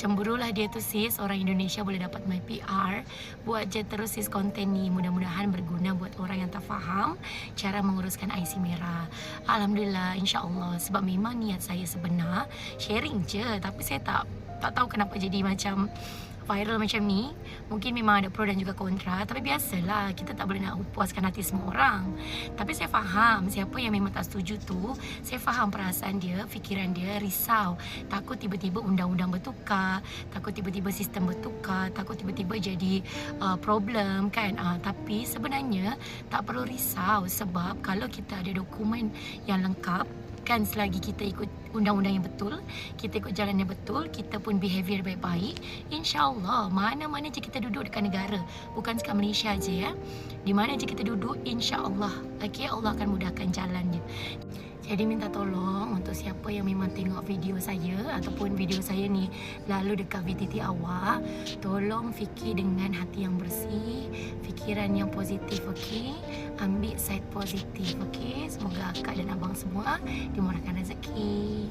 Cemburulah dia tu sis, orang Indonesia boleh dapat my PR. Buat je terus sis konten ni, mudah-mudahan berguna buat orang yang tak faham cara menguruskan IC merah. Alhamdulillah, insya-Allah, sebab memang niat saya sebenar sharing je, tapi saya tak tahu kenapa jadi macam viral macam ni. Mungkin memang ada pro dan juga kontra, tapi biasalah, kita tak boleh nak puaskan hati semua orang. Tapi saya faham siapa yang memang tak setuju tu. Saya faham perasaan dia, fikiran dia, risau, takut tiba-tiba undang-undang bertukar, takut tiba-tiba sistem bertukar, takut tiba-tiba jadi problem kan. Tapi sebenarnya tak perlu risau, sebab kalau kita ada dokumen yang lengkap kan, selagi kita ikut undang-undang yang betul, kita ikut jalan yang betul, kita pun behavior baik-baik, insya-Allah mana-mana je kita duduk dekat negara, bukan sekat Malaysia je ya. Di mana je kita duduk, insya-Allah, okey, Allah akan mudahkan jalannya. Jadi minta tolong untuk siapa yang memang tengok video saya ataupun video saya ni lalu dekat VTT awak, tolong fikir dengan hati yang bersih, fikiran yang positif, okey? Ambil side positif, okey? Semoga akak dan abang semua dimurahkan rezeki.